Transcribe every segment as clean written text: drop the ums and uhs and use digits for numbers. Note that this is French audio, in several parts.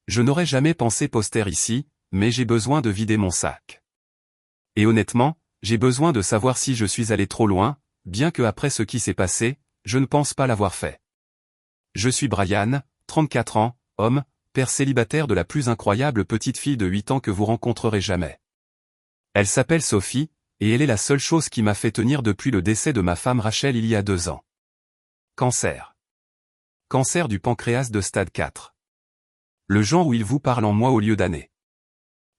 Je n'aurais jamais pensé poster ici, mais j'ai besoin de vider mon sac. Et honnêtement, j'ai besoin de savoir si je suis allé trop loin, bien que après ce qui s'est passé, je ne pense pas l'avoir fait. Je suis Brian, 34 ans, homme, père célibataire de la plus incroyable petite fille de 8 ans que vous rencontrerez jamais. Elle s'appelle Sophie, et elle est la seule chose qui m'a fait tenir depuis le décès de ma femme Rachel il y a 2 ans. Cancer. Cancer du pancréas de stade 4. Le genre où il vous parle en mois au lieu d'années.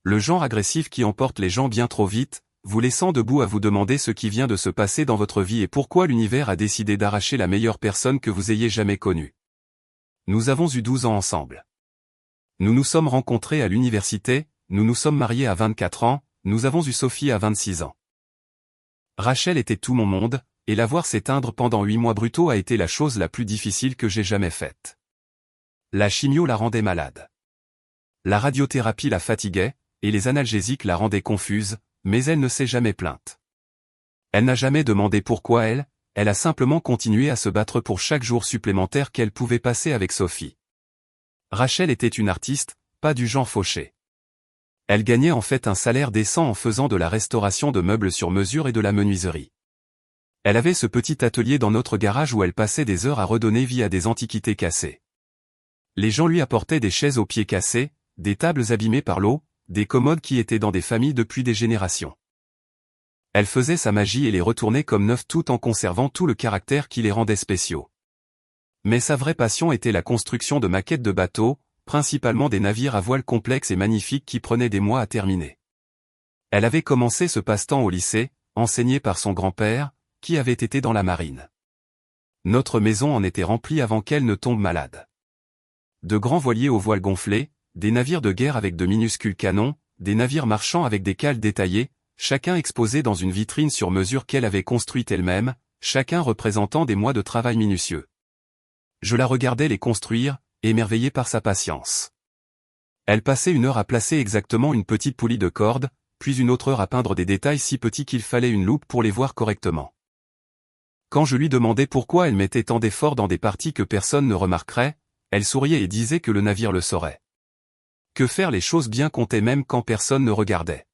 Le genre agressif qui emporte les gens bien trop vite, vous laissant debout à vous demander ce qui vient de se passer dans votre vie et pourquoi l'univers a décidé d'arracher la meilleure personne que vous ayez jamais connue. Nous avons eu 12 ans ensemble. Nous nous sommes rencontrés à l'université, nous nous sommes mariés à 24 ans, nous avons eu Sophie à 26 ans. Rachel était tout mon monde, et la voir s'éteindre pendant 8 mois brutaux a été la chose la plus difficile que j'ai jamais faite. La chimio la rendait malade. La radiothérapie la fatiguait, et les analgésiques la rendaient confuse, mais elle ne s'est jamais plainte. Elle n'a jamais demandé pourquoi elle a simplement continué à se battre pour chaque jour supplémentaire qu'elle pouvait passer avec Sophie. Rachel était une artiste, pas du genre fauché. Elle gagnait en fait un salaire décent en faisant de la restauration de meubles sur mesure et de la menuiserie. Elle avait ce petit atelier dans notre garage où elle passait des heures à redonner vie à des antiquités cassées. Les gens lui apportaient des chaises aux pieds cassés, des tables abîmées par l'eau, des commodes qui étaient dans des familles depuis des générations. Elle faisait sa magie et les retournait comme neufs tout en conservant tout le caractère qui les rendait spéciaux. Mais sa vraie passion était la construction de maquettes de bateaux, principalement des navires à voile complexes et magnifiques qui prenaient des mois à terminer. Elle avait commencé ce passe-temps au lycée, enseigné par son grand-père, qui avait été dans la marine. Notre maison en était remplie avant qu'elle ne tombe malade. De grands voiliers aux voiles gonflés, des navires de guerre avec de minuscules canons, des navires marchands avec des cales détaillées, chacun exposé dans une vitrine sur mesure qu'elle avait construite elle-même, chacun représentant des mois de travail minutieux. Je la regardais les construire, émerveillé par sa patience. Elle passait 1 heure à placer exactement une petite poulie de corde, puis une autre heure à peindre des détails si petits qu'il fallait une loupe pour les voir correctement. Quand je lui demandais pourquoi elle mettait tant d'efforts dans des parties que personne ne remarquerait, elle souriait et disait que le navire le saurait. Que faire les choses bien comptait même quand personne ne regardait.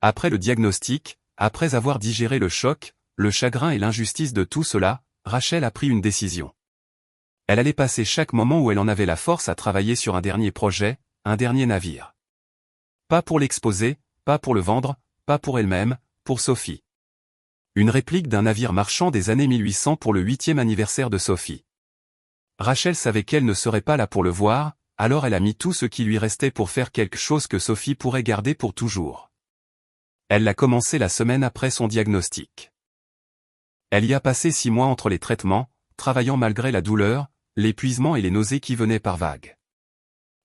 Après le diagnostic, après avoir digéré le choc, le chagrin et l'injustice de tout cela, Rachel a pris une décision. Elle allait passer chaque moment où elle en avait la force à travailler sur un dernier projet, un dernier navire. Pas pour l'exposer, pas pour le vendre, pas pour elle-même, pour Sophie. Une réplique d'un navire marchand des années 1800 pour le 8e anniversaire de Sophie. Rachel savait qu'elle ne serait pas là pour le voir, alors elle a mis tout ce qui lui restait pour faire quelque chose que Sophie pourrait garder pour toujours. Elle l'a commencé la semaine après son diagnostic. Elle y a passé 6 mois entre les traitements, travaillant malgré la douleur, l'épuisement et les nausées qui venaient par vagues.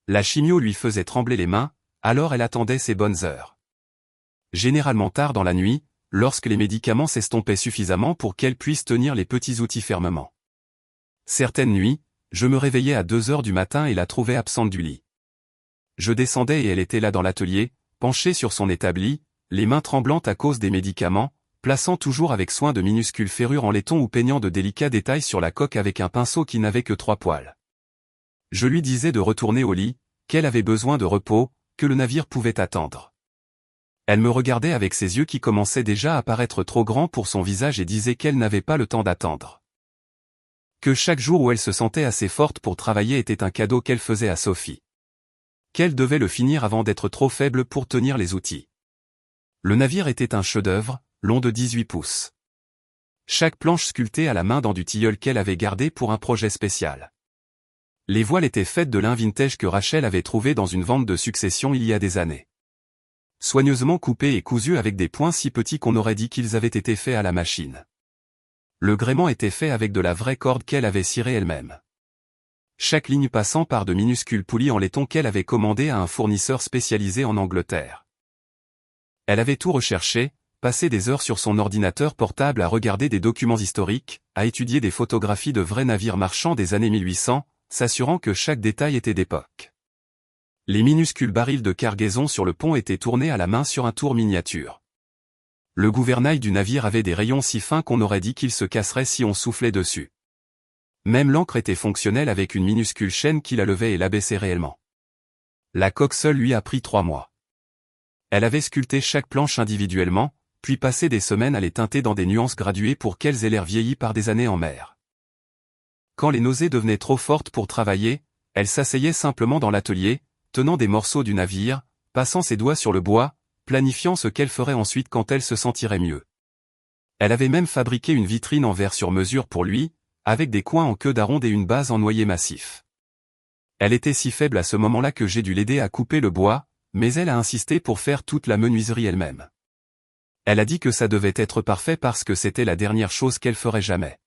La chimio lui faisait trembler les mains, alors elle attendait ses bonnes heures. Généralement tard dans la nuit, lorsque les médicaments s'estompaient suffisamment pour qu'elle puisse tenir les petits outils fermement. Certaines nuits, je me réveillais à 2 heures du matin et la trouvais absente du lit. Je descendais et elle était là dans l'atelier, penchée sur son établi, les mains tremblantes à cause des médicaments, plaçant toujours avec soin de minuscules ferrures en laiton ou peignant de délicats détails sur la coque avec un pinceau qui n'avait que 3 poils. Je lui disais de retourner au lit, qu'elle avait besoin de repos, que le navire pouvait attendre. Elle me regardait avec ses yeux qui commençaient déjà à paraître trop grands pour son visage et disait qu'elle n'avait pas le temps d'attendre. Que chaque jour où elle se sentait assez forte pour travailler était un cadeau qu'elle faisait à Sophie. Qu'elle devait le finir avant d'être trop faible pour tenir les outils. Le navire était un chef-d'œuvre, long de 18 pouces. Chaque planche sculptée à la main dans du tilleul qu'elle avait gardé pour un projet spécial. Les voiles étaient faites de lin vintage que Rachel avait trouvé dans une vente de succession il y a des années. Soigneusement coupés et cousus avec des points si petits qu'on aurait dit qu'ils avaient été faits à la machine. Le gréement était fait avec de la vraie corde qu'elle avait cirée elle-même. Chaque ligne passant par de minuscules poulies en laiton qu'elle avait commandées à un fournisseur spécialisé en Angleterre. Elle avait tout recherché, passé des heures sur son ordinateur portable à regarder des documents historiques, à étudier des photographies de vrais navires marchands des années 1800, s'assurant que chaque détail était d'époque. Les minuscules barils de cargaison sur le pont étaient tournés à la main sur un tour miniature. Le gouvernail du navire avait des rayons si fins qu'on aurait dit qu'il se casserait si on soufflait dessus. Même l'ancre était fonctionnelle avec une minuscule chaîne qui la levait et l'abaissait réellement. La coque seule lui a pris 3 mois. Elle avait sculpté chaque planche individuellement, puis passé des semaines à les teinter dans des nuances graduées pour qu'elles aient l'air vieillies par des années en mer. Quand les nausées devenaient trop fortes pour travailler, elle s'asseyait simplement dans l'atelier, tenant des morceaux du navire, passant ses doigts sur le bois, planifiant ce qu'elle ferait ensuite quand elle se sentirait mieux. Elle avait même fabriqué une vitrine en verre sur mesure pour lui, avec des coins en queue d'aronde et une base en noyer massif. Elle était si faible à ce moment-là que j'ai dû l'aider à couper le bois, mais elle a insisté pour faire toute la menuiserie elle-même. Elle a dit que ça devait être parfait parce que c'était la dernière chose qu'elle ferait jamais.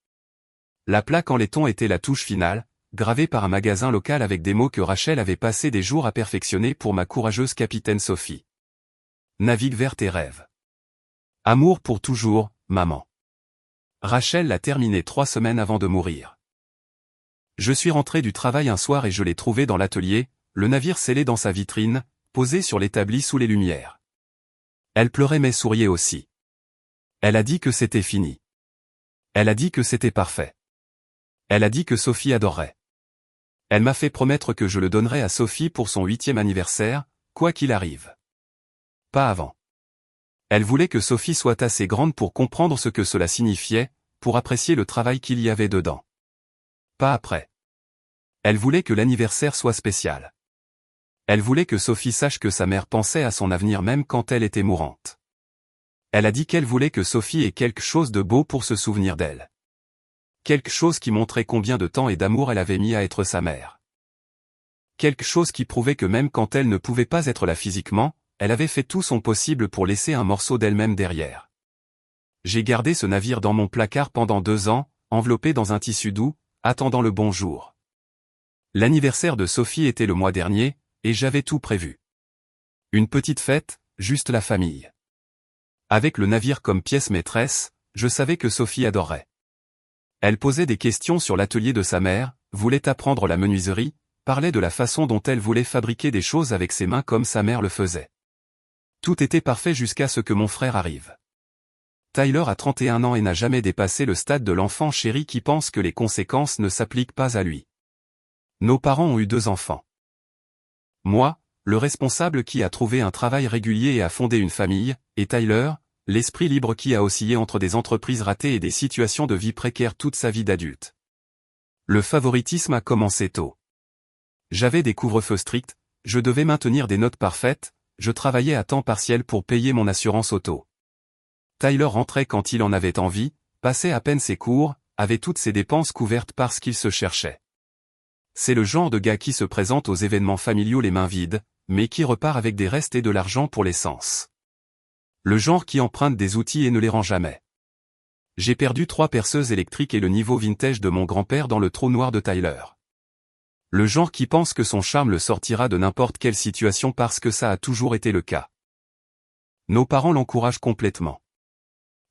La plaque en laiton était la touche finale, gravée par un magasin local avec des mots que Rachel avait passé des jours à perfectionner pour ma courageuse capitaine Sophie. Navigue vers tes rêves. Amour pour toujours, maman. Rachel l'a terminé 3 semaines avant de mourir. Je suis rentré du travail un soir et je l'ai trouvé dans l'atelier, le navire scellé dans sa vitrine, posé sur l'établi sous les lumières. Elle pleurait mais souriait aussi. Elle a dit que c'était fini. Elle a dit que c'était parfait. Elle a dit que Sophie adorerait. Elle m'a fait promettre que je le donnerais à Sophie pour son 8e anniversaire, quoi qu'il arrive. Pas avant. Elle voulait que Sophie soit assez grande pour comprendre ce que cela signifiait, pour apprécier le travail qu'il y avait dedans. Pas après. Elle voulait que l'anniversaire soit spécial. Elle voulait que Sophie sache que sa mère pensait à son avenir même quand elle était mourante. Elle a dit qu'elle voulait que Sophie ait quelque chose de beau pour se souvenir d'elle. Quelque chose qui montrait combien de temps et d'amour elle avait mis à être sa mère. Quelque chose qui prouvait que même quand elle ne pouvait pas être là physiquement, elle avait fait tout son possible pour laisser un morceau d'elle-même derrière. J'ai gardé ce navire dans mon placard pendant 2 ans, enveloppé dans un tissu doux, attendant le bon jour. L'anniversaire de Sophie était le mois dernier, et j'avais tout prévu. Une petite fête, juste la famille. Avec le navire comme pièce maîtresse, je savais que Sophie adorerait. Elle posait des questions sur l'atelier de sa mère, voulait apprendre la menuiserie, parlait de la façon dont elle voulait fabriquer des choses avec ses mains comme sa mère le faisait. Tout était parfait jusqu'à ce que mon frère arrive. Tyler a 31 ans et n'a jamais dépassé le stade de l'enfant chéri qui pense que les conséquences ne s'appliquent pas à lui. Nos parents ont eu 2 enfants. Moi, le responsable qui a trouvé un travail régulier et a fondé une famille, et Tyler, l'esprit libre qui a oscillé entre des entreprises ratées et des situations de vie précaires toute sa vie d'adulte. Le favoritisme a commencé tôt. J'avais des couvre-feux stricts, je devais maintenir des notes parfaites, je travaillais à temps partiel pour payer mon assurance auto. Tyler rentrait quand il en avait envie, passait à peine ses cours, avait toutes ses dépenses couvertes parce qu'il se cherchait. C'est le genre de gars qui se présente aux événements familiaux les mains vides, mais qui repart avec des restes et de l'argent pour l'essence. Le genre qui emprunte des outils et ne les rend jamais. J'ai perdu 3 perceuses électriques et le niveau vintage de mon grand-père dans le trou noir de Tyler. Le genre qui pense que son charme le sortira de n'importe quelle situation parce que ça a toujours été le cas. Nos parents l'encouragent complètement.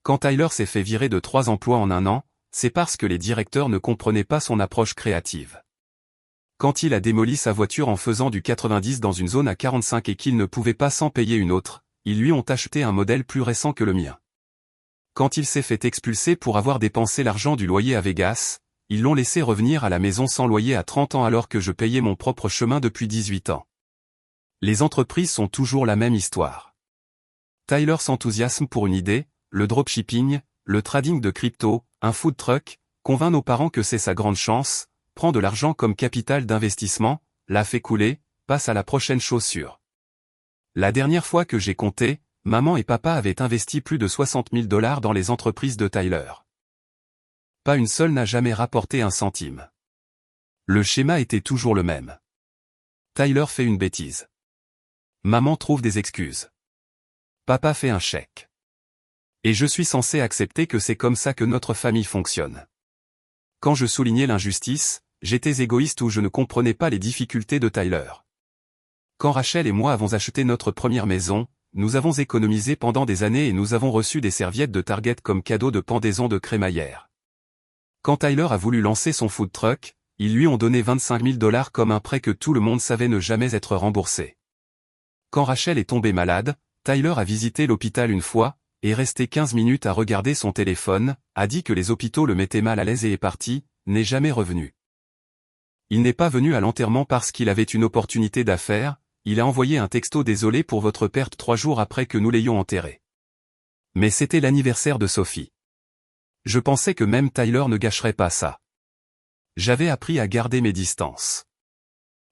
Quand Tyler s'est fait virer de 3 emplois en 1 an, c'est parce que les directeurs ne comprenaient pas son approche créative. Quand il a démoli sa voiture en faisant du 90 dans une zone à 45 et qu'il ne pouvait pas s'en payer une autre, ils lui ont acheté un modèle plus récent que le mien. Quand il s'est fait expulser pour avoir dépensé l'argent du loyer à Vegas, ils l'ont laissé revenir à la maison sans loyer à 30 ans alors que je payais mon propre chemin depuis 18 ans. Les entreprises sont toujours la même histoire. Tyler s'enthousiasme pour une idée, le dropshipping, le trading de crypto, un food truck, convainc nos parents que c'est sa grande chance, prend de l'argent comme capital d'investissement, la fait couler, passe à la prochaine chose sûre. La dernière fois que j'ai compté, maman et papa avaient investi plus de $60 000 dans les entreprises de Tyler. Pas une seule n'a jamais rapporté un centime. Le schéma était toujours le même. Tyler fait une bêtise. Maman trouve des excuses. Papa fait un chèque. Et je suis censé accepter que c'est comme ça que notre famille fonctionne. Quand je soulignais l'injustice, j'étais égoïste ou je ne comprenais pas les difficultés de Tyler. Quand Rachel et moi avons acheté notre première maison, nous avons économisé pendant des années et nous avons reçu des serviettes de Target comme cadeau de pendaison de crémaillère. Quand Tyler a voulu lancer son food truck, ils lui ont donné $25 000 comme un prêt que tout le monde savait ne jamais être remboursé. Quand Rachel est tombée malade, Tyler a visité l'hôpital une fois, est resté 15 minutes à regarder son téléphone, a dit que les hôpitaux le mettaient mal à l'aise et est parti, n'est jamais revenu. Il n'est pas venu à l'enterrement parce qu'il avait une opportunité d'affaires, il a envoyé un texto désolé pour votre perte 3 jours après que nous l'ayons enterré. Mais c'était l'anniversaire de Sophie. Je pensais que même Tyler ne gâcherait pas ça. J'avais appris à garder mes distances.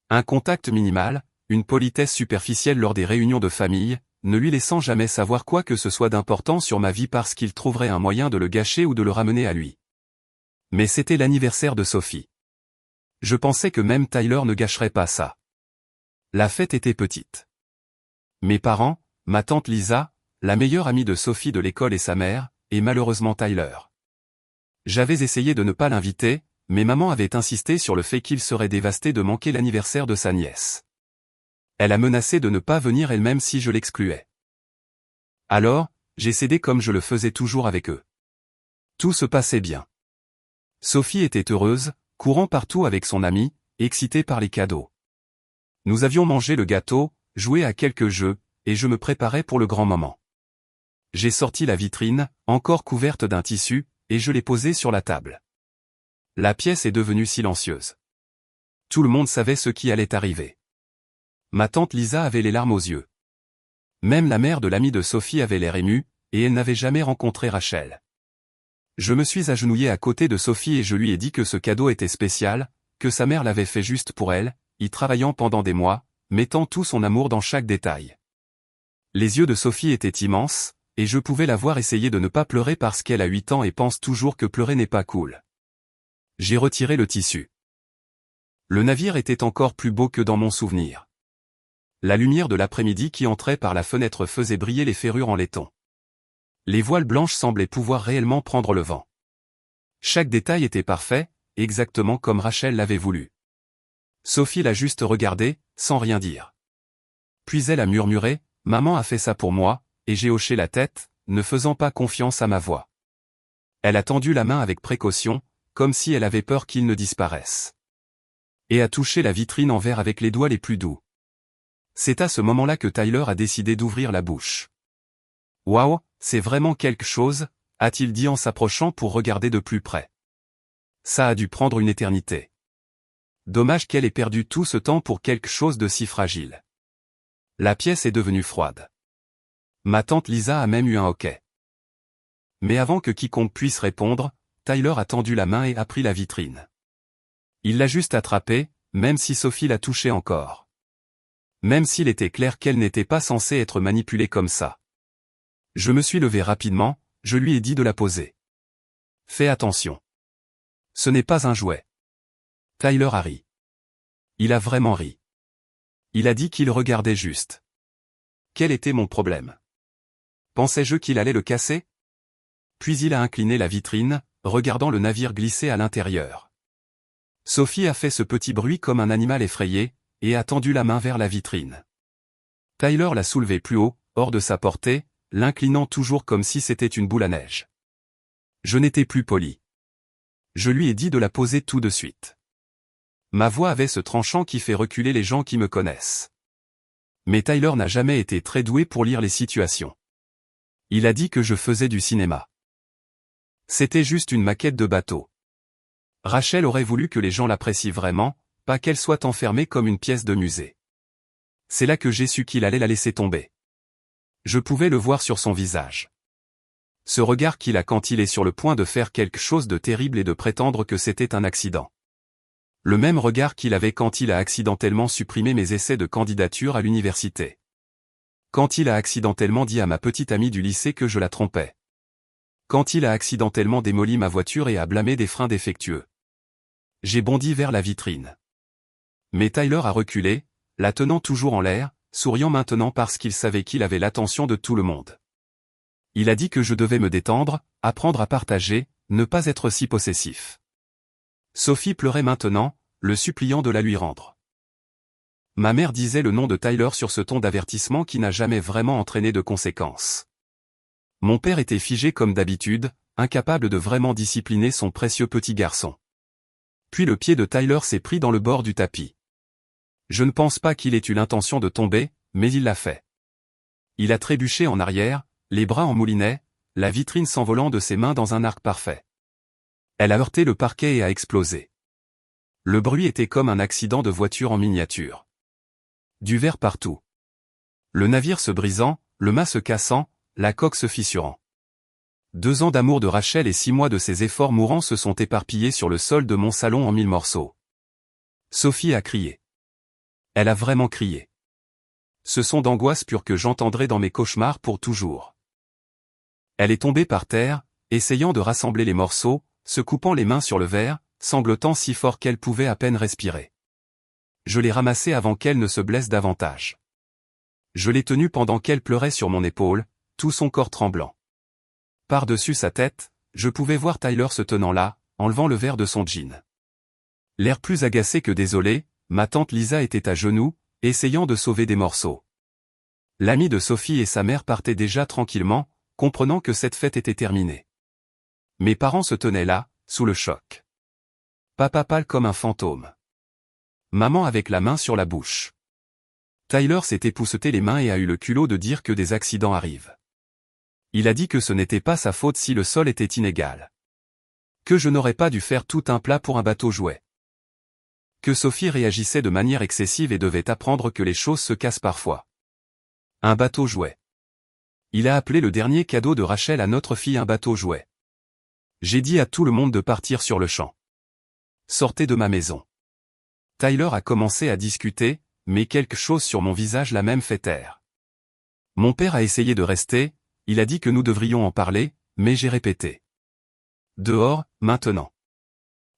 Un contact minimal, une politesse superficielle lors des réunions de famille, ne lui laissant jamais savoir quoi que ce soit d'important sur ma vie parce qu'il trouverait un moyen de le gâcher ou de le ramener à lui. Mais c'était l'anniversaire de Sophie. Je pensais que même Tyler ne gâcherait pas ça. La fête était petite. Mes parents, ma tante Lisa, la meilleure amie de Sophie de l'école et sa mère, et malheureusement Tyler. J'avais essayé de ne pas l'inviter, mais maman avait insisté sur le fait qu'il serait dévasté de manquer l'anniversaire de sa nièce. Elle a menacé de ne pas venir elle-même si je l'excluais. Alors, j'ai cédé comme je le faisais toujours avec eux. Tout se passait bien. Sophie était heureuse, courant partout avec son amie, excitée par les cadeaux. Nous avions mangé le gâteau, joué à quelques jeux, et je me préparais pour le grand moment. J'ai sorti la vitrine, encore couverte d'un tissu, et je l'ai posée sur la table. La pièce est devenue silencieuse. Tout le monde savait ce qui allait arriver. Ma tante Lisa avait les larmes aux yeux. Même la mère de l'amie de Sophie avait l'air émue, et elle n'avait jamais rencontré Rachel. Je me suis agenouillé à côté de Sophie et je lui ai dit que ce cadeau était spécial, que sa mère l'avait fait juste pour elle, y travaillant pendant des mois, mettant tout son amour dans chaque détail. Les yeux de Sophie étaient immenses, et je pouvais la voir essayer de ne pas pleurer parce qu'elle a 8 ans et pense toujours que pleurer n'est pas cool. J'ai retiré le tissu. Le navire était encore plus beau que dans mon souvenir. La lumière de l'après-midi qui entrait par la fenêtre faisait briller les ferrures en laiton. Les voiles blanches semblaient pouvoir réellement prendre le vent. Chaque détail était parfait, exactement comme Rachel l'avait voulu. Sophie l'a juste regardé, sans rien dire. Puis elle a murmuré, « Maman a fait ça pour moi », et j'ai hoché la tête, ne faisant pas confiance à ma voix. Elle a tendu la main avec précaution, comme si elle avait peur qu'il ne disparaisse. Et a touché la vitrine en verre avec les doigts les plus doux. C'est à ce moment-là que Tyler a décidé d'ouvrir la bouche. « Waouh, c'est vraiment quelque chose », a-t-il dit en s'approchant pour regarder de plus près. Ça a dû prendre une éternité. Dommage qu'elle ait perdu tout ce temps pour quelque chose de si fragile. La pièce est devenue froide. Ma tante Lisa a même eu un hoquet. Mais avant que quiconque puisse répondre, Tyler a tendu la main et a pris la vitrine. Il l'a juste attrapée, même si Sophie l'a touchée encore. Même s'il était clair qu'elle n'était pas censée être manipulée comme ça. Je me suis levé rapidement, je lui ai dit de la poser. Fais attention. Ce n'est pas un jouet. Tyler a ri. Il a vraiment ri. Il a dit qu'il regardait juste. Quel était mon problème? Pensais-je qu'il allait le casser? Puis il a incliné la vitrine, regardant le navire glisser à l'intérieur. Sophie a fait ce petit bruit comme un animal effrayé, et a tendu la main vers la vitrine. Tyler l'a soulevée plus haut, hors de sa portée, l'inclinant toujours comme si c'était une boule à neige. Je n'étais plus poli. Je lui ai dit de la poser tout de suite. Ma voix avait ce tranchant qui fait reculer les gens qui me connaissent. Mais Tyler n'a jamais été très doué pour lire les situations. Il a dit que je faisais du cinéma. C'était juste une maquette de bateau. Rachel aurait voulu que les gens l'apprécient vraiment, pas qu'elle soit enfermée comme une pièce de musée. C'est là que j'ai su qu'il allait la laisser tomber. Je pouvais le voir sur son visage. Ce regard qu'il a quand il est sur le point de faire quelque chose de terrible et de prétendre que c'était un accident. Le même regard qu'il avait quand il a accidentellement supprimé mes essais de candidature à l'université. Quand il a accidentellement dit à ma petite amie du lycée que je la trompais. Quand il a accidentellement démoli ma voiture et a blâmé des freins défectueux. J'ai bondi vers la vitrine. Mais Tyler a reculé, la tenant toujours en l'air, souriant maintenant parce qu'il savait qu'il avait l'attention de tout le monde. Il a dit que je devais me détendre, apprendre à partager, ne pas être si possessif. Sophie pleurait maintenant, le suppliant de la lui rendre. Ma mère disait le nom de Tyler sur ce ton d'avertissement qui n'a jamais vraiment entraîné de conséquences. Mon père était figé comme d'habitude, incapable de vraiment discipliner son précieux petit garçon. Puis le pied de Tyler s'est pris dans le bord du tapis. Je ne pense pas qu'il ait eu l'intention de tomber, mais il l'a fait. Il a trébuché en arrière, les bras en moulinet, la vitrine s'envolant de ses mains dans un arc parfait. Elle a heurté le parquet et a explosé. Le bruit était comme un accident de voiture en miniature. Du verre partout. Le navire se brisant, le mât se cassant, la coque se fissurant. 2 ans d'amour de Rachel et 6 mois de ses efforts mourants se sont éparpillés sur le sol de mon salon en 1000 morceaux. Sophie a crié. Elle a vraiment crié. Ce son d'angoisse pure que j'entendrai dans mes cauchemars pour toujours. Elle est tombée par terre, essayant de rassembler les morceaux, se coupant les mains sur le verre, sanglotant si fort qu'elle pouvait à peine respirer. Je l'ai ramassée avant qu'elle ne se blesse davantage. Je l'ai tenue pendant qu'elle pleurait sur mon épaule, tout son corps tremblant. Par-dessus sa tête, je pouvais voir Tyler se tenant là, enlevant le verre de son jean. L'air plus agacé que désolé, ma tante Lisa était à genoux, essayant de sauver des morceaux. L'ami de Sophie et sa mère partaient déjà tranquillement, comprenant que cette fête était terminée. Mes parents se tenaient là, sous le choc. Papa pâle comme un fantôme. Maman avec la main sur la bouche. Tyler s'est épousseté les mains et a eu le culot de dire que des accidents arrivent. Il a dit que ce n'était pas sa faute si le sol était inégal. Que je n'aurais pas dû faire tout un plat pour un bateau jouet. Que Sophie réagissait de manière excessive et devait apprendre que les choses se cassent parfois. Un bateau jouet. Il a appelé le dernier cadeau de Rachel à notre fille un bateau jouet. J'ai dit à tout le monde de partir sur le champ. Sortez de ma maison. Tyler a commencé à discuter, mais quelque chose sur mon visage l'a même fait taire. Mon père a essayé de rester, il a dit que nous devrions en parler, mais j'ai répété. Dehors, maintenant.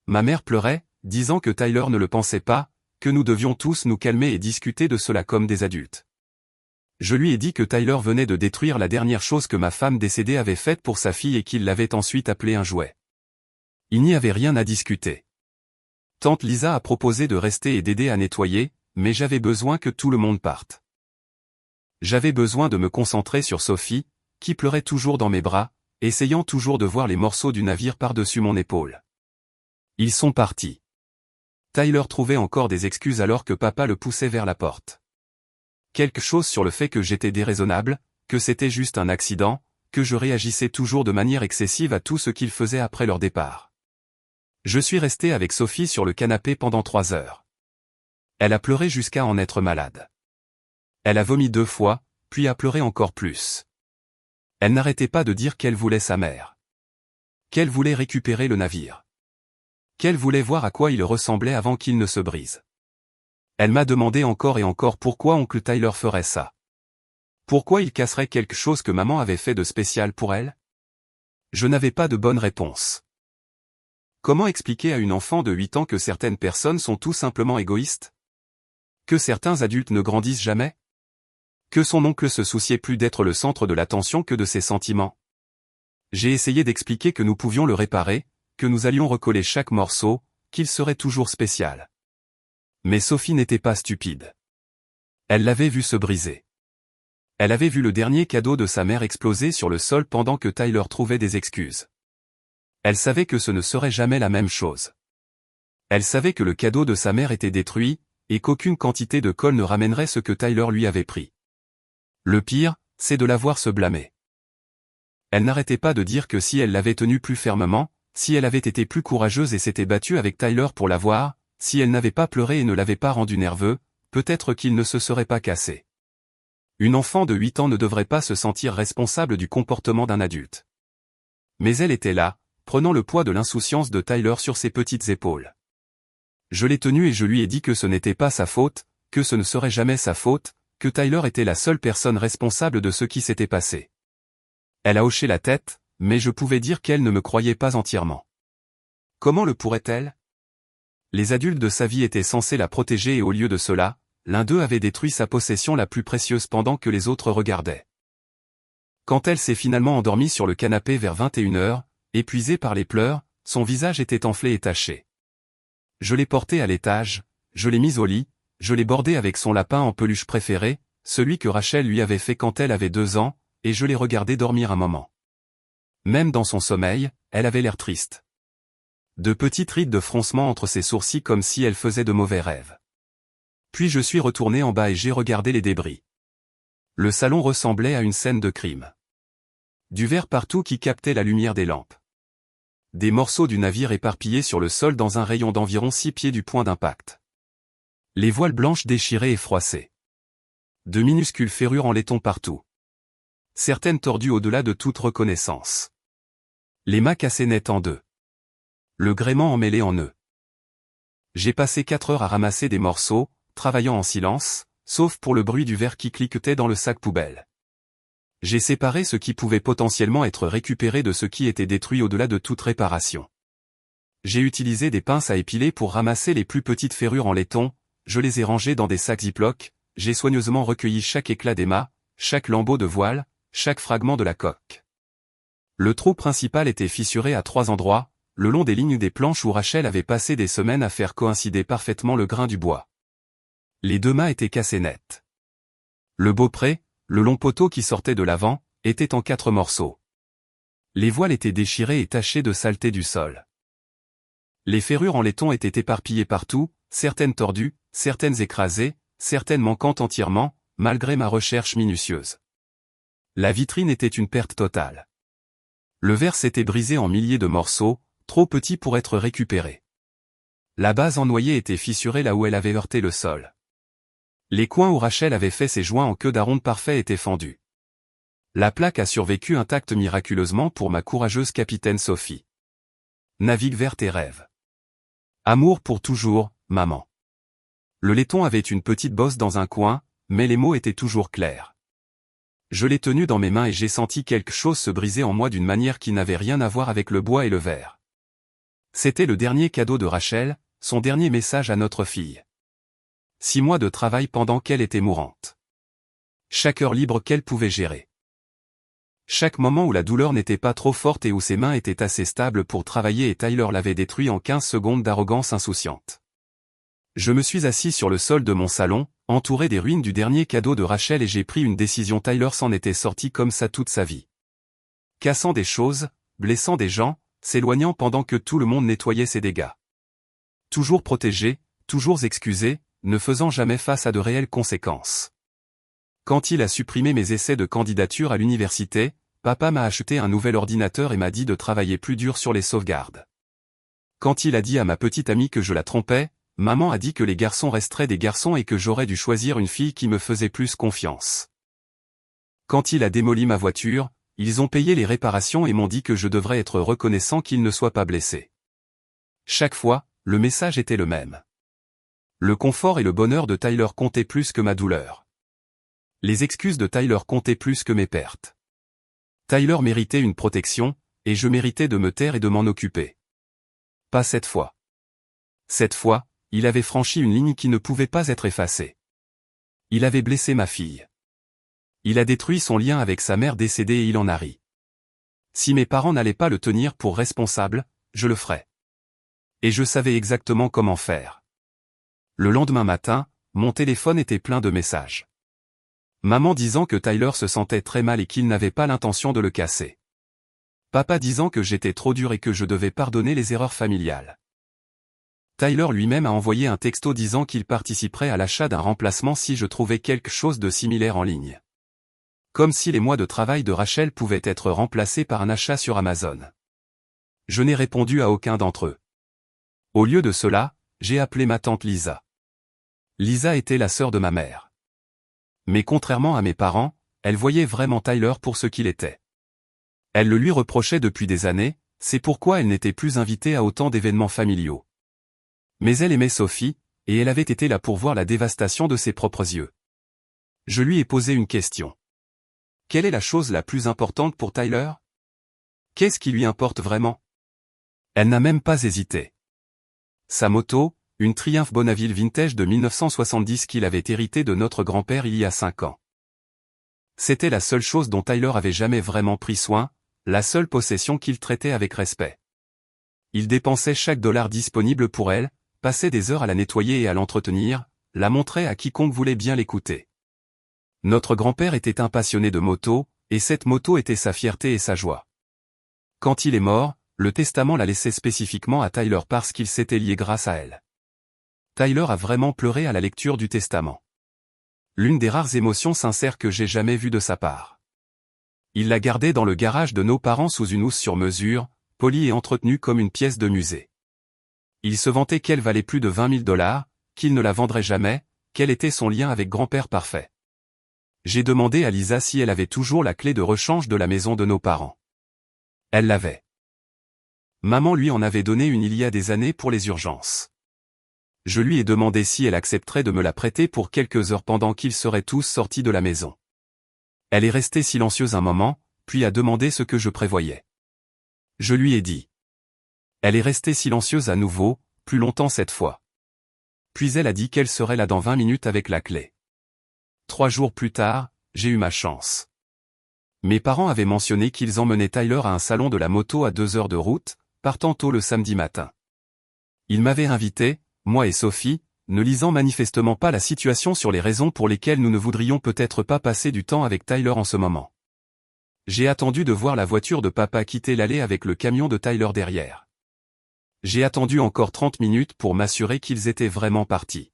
Ma mère pleurait, disant que Tyler ne le pensait pas, que nous devions tous nous calmer et discuter de cela comme des adultes. Je lui ai dit que Tyler venait de détruire la dernière chose que ma femme décédée avait faite pour sa fille et qu'il l'avait ensuite appelé un jouet. Il n'y avait rien à discuter. Tante Lisa a proposé de rester et d'aider à nettoyer, mais j'avais besoin que tout le monde parte. J'avais besoin de me concentrer sur Sophie, qui pleurait toujours dans mes bras, essayant toujours de voir les morceaux du navire par-dessus mon épaule. Ils sont partis. Tyler trouvait encore des excuses alors que papa le poussait vers la porte. Quelque chose sur le fait que j'étais déraisonnable, que c'était juste un accident, que je réagissais toujours de manière excessive à tout ce qu'ils faisaient après leur départ. Je suis resté avec Sophie sur le canapé pendant 3 heures. Elle a pleuré jusqu'à en être malade. Elle a vomi 2 fois, puis a pleuré encore plus. Elle n'arrêtait pas de dire qu'elle voulait sa mère. Qu'elle voulait récupérer le navire. Qu'elle voulait voir à quoi il ressemblait avant qu'il ne se brise. Elle m'a demandé encore et encore pourquoi oncle Tyler ferait ça. Pourquoi il casserait quelque chose que maman avait fait de spécial pour elle? Je n'avais pas de bonne réponse. Comment expliquer à une enfant de 8 ans que certaines personnes sont tout simplement égoïstes? Que certains adultes ne grandissent jamais? Que son oncle se souciait plus d'être le centre de l'attention que de ses sentiments? J'ai essayé d'expliquer que nous pouvions le réparer, que nous allions recoller chaque morceau, qu'il serait toujours spécial. Mais Sophie n'était pas stupide. Elle l'avait vu se briser. Elle avait vu le dernier cadeau de sa mère exploser sur le sol pendant que Tyler trouvait des excuses. Elle savait que ce ne serait jamais la même chose. Elle savait que le cadeau de sa mère était détruit, et qu'aucune quantité de colle ne ramènerait ce que Tyler lui avait pris. Le pire, c'est de la voir se blâmer. Elle n'arrêtait pas de dire que si elle l'avait tenu plus fermement, si elle avait été plus courageuse et s'était battue avec Tyler pour l'avoir, si elle n'avait pas pleuré et ne l'avait pas rendu nerveux, peut-être qu'il ne se serait pas cassé. Une enfant de 8 ans ne devrait pas se sentir responsable du comportement d'un adulte. Mais elle était là, prenant le poids de l'insouciance de Tyler sur ses petites épaules. Je l'ai tenue et je lui ai dit que ce n'était pas sa faute, que ce ne serait jamais sa faute, que Tyler était la seule personne responsable de ce qui s'était passé. Elle a hoché la tête, mais je pouvais dire qu'elle ne me croyait pas entièrement. Comment le pourrait-elle? Les adultes de sa vie étaient censés la protéger et au lieu de cela, l'un d'eux avait détruit sa possession la plus précieuse pendant que les autres regardaient. Quand elle s'est finalement endormie sur le canapé vers 21h, épuisée par les pleurs, son visage était enflé et taché. Je l'ai portée à l'étage, je l'ai mise au lit, je l'ai bordée avec son lapin en peluche préféré, celui que Rachel lui avait fait quand elle avait 2 ans, et je l'ai regardée dormir un moment. Même dans son sommeil, elle avait l'air triste. De petites rides de froncement entre ses sourcils comme si elle faisait de mauvais rêves. Puis je suis retourné en bas et j'ai regardé les débris. Le salon ressemblait à une scène de crime. Du verre partout qui captait la lumière des lampes. Des morceaux du navire éparpillés sur le sol dans un rayon d'environ 6 pieds du point d'impact. Les voiles blanches déchirées et froissées. De minuscules ferrures en laiton partout. Certaines tordues au-delà de toute reconnaissance. Les mâts cassés net en deux. Le gréement emmêlé en nœuds. J'ai passé 4 heures à ramasser des morceaux, travaillant en silence, sauf pour le bruit du verre qui cliquetait dans le sac poubelle. J'ai séparé ce qui pouvait potentiellement être récupéré de ce qui était détruit au-delà de toute réparation. J'ai utilisé des pinces à épiler pour ramasser les plus petites ferrures en laiton, je les ai rangées dans des sacs Ziploc, j'ai soigneusement recueilli chaque éclat des mâts, chaque lambeau de voile, chaque fragment de la coque. Le trou principal était fissuré à 3 endroits, le long des lignes des planches où Rachel avait passé des semaines à faire coïncider parfaitement le grain du bois. Les 2 mâts étaient cassés net. Le beaupré, le long poteau qui sortait de l'avant, était en 4 morceaux. Les voiles étaient déchirées et tachées de saleté du sol. Les ferrures en laiton étaient éparpillées partout, certaines tordues, certaines écrasées, certaines manquant entièrement, malgré ma recherche minutieuse. La vitrine était une perte totale. Le verre s'était brisé en milliers de morceaux, trop petits pour être récupérés. La base en noyer était fissurée là où elle avait heurté le sol. Les coins où Rachel avait fait ses joints en queue d'aronde parfait étaient fendus. La plaque a survécu intacte miraculeusement pour ma courageuse capitaine Sophie. Navigue vers tes rêves. Amour pour toujours, maman. Le laiton avait une petite bosse dans un coin, mais les mots étaient toujours clairs. Je l'ai tenu dans mes mains et j'ai senti quelque chose se briser en moi d'une manière qui n'avait rien à voir avec le bois et le verre. C'était le dernier cadeau de Rachel, son dernier message à notre fille. 6 mois de travail pendant qu'elle était mourante. Chaque heure libre qu'elle pouvait gérer. Chaque moment où la douleur n'était pas trop forte et où ses mains étaient assez stables pour travailler et Tyler l'avait détruit en 15 secondes d'arrogance insouciante. Je me suis assis sur le sol de mon salon, entouré des ruines du dernier cadeau de Rachel et j'ai pris une décision. Tyler s'en était sorti comme ça toute sa vie. Cassant des choses, blessant des gens, s'éloignant pendant que tout le monde nettoyait ses dégâts. Toujours protégé, toujours excusé, ne faisant jamais face à de réelles conséquences. Quand il a supprimé mes essais de candidature à l'université, papa m'a acheté un nouvel ordinateur et m'a dit de travailler plus dur sur les sauvegardes. Quand il a dit à ma petite amie que je la trompais, maman a dit que les garçons resteraient des garçons et que j'aurais dû choisir une fille qui me faisait plus confiance. Quand il a démoli ma voiture, ils ont payé les réparations et m'ont dit que je devrais être reconnaissant qu'il ne soit pas blessé. Chaque fois, le message était le même. Le confort et le bonheur de Tyler comptaient plus que ma douleur. Les excuses de Tyler comptaient plus que mes pertes. Tyler méritait une protection, et je méritais de me taire et de m'en occuper. Pas cette fois. Cette fois, il avait franchi une ligne qui ne pouvait pas être effacée. Il avait blessé ma fille. Il a détruit son lien avec sa mère décédée et il en a ri. Si mes parents n'allaient pas le tenir pour responsable, je le ferais. Et je savais exactement comment faire. Le lendemain matin, mon téléphone était plein de messages. Maman disant que Tyler se sentait très mal et qu'il n'avait pas l'intention de le casser. Papa disant que j'étais trop dur et que je devais pardonner les erreurs familiales. Tyler lui-même a envoyé un texto disant qu'il participerait à l'achat d'un remplacement si je trouvais quelque chose de similaire en ligne. Comme si les mois de travail de Rachel pouvaient être remplacés par un achat sur Amazon. Je n'ai répondu à aucun d'entre eux. Au lieu de cela, j'ai appelé ma tante Lisa. Lisa était la sœur de ma mère. Mais contrairement à mes parents, elle voyait vraiment Tyler pour ce qu'il était. Elle le lui reprochait depuis des années, c'est pourquoi elle n'était plus invitée à autant d'événements familiaux. Mais elle aimait Sophie, et elle avait été là pour voir la dévastation de ses propres yeux. Je lui ai posé une question. Quelle est la chose la plus importante pour Tyler? Qu'est-ce qui lui importe vraiment? Elle n'a même pas hésité. Sa moto, une Triumph Bonneville vintage de 1970 qu'il avait héritée de notre grand-père il y a 5 ans. C'était la seule chose dont Tyler avait jamais vraiment pris soin, la seule possession qu'il traitait avec respect. Il dépensait chaque dollar disponible pour elle, passait des heures à la nettoyer et à l'entretenir, la montrait à quiconque voulait bien l'écouter. Notre grand-père était un passionné de moto, et cette moto était sa fierté et sa joie. Quand il est mort, le testament l'a laissé spécifiquement à Tyler parce qu'il s'était lié grâce à elle. Tyler a vraiment pleuré à la lecture du testament. L'une des rares émotions sincères que j'ai jamais vues de sa part. Il l'a gardée dans le garage de nos parents sous une housse sur mesure, polie et entretenue comme une pièce de musée. Il se vantait qu'elle valait plus de $20 000, qu'il ne la vendrait jamais, quel était son lien avec grand-père parfait. J'ai demandé à Lisa si elle avait toujours la clé de rechange de la maison de nos parents. Elle l'avait. Maman lui en avait donné une il y a des années pour les urgences. Je lui ai demandé si elle accepterait de me la prêter pour quelques heures pendant qu'ils seraient tous sortis de la maison. Elle est restée silencieuse un moment, puis a demandé ce que je prévoyais. Je lui ai dit. Elle est restée silencieuse à nouveau, plus longtemps cette fois. Puis elle a dit qu'elle serait là dans 20 minutes avec la clé. 3 jours plus tard, j'ai eu ma chance. Mes parents avaient mentionné qu'ils emmenaient Tyler à un salon de la moto à 2 heures de route, partant tôt le samedi matin. Ils m'avaient invité, moi et Sophie, ne lisant manifestement pas la situation sur les raisons pour lesquelles nous ne voudrions peut-être pas passer du temps avec Tyler en ce moment. J'ai attendu de voir la voiture de papa quitter l'allée avec le camion de Tyler derrière. J'ai attendu encore 30 minutes pour m'assurer qu'ils étaient vraiment partis.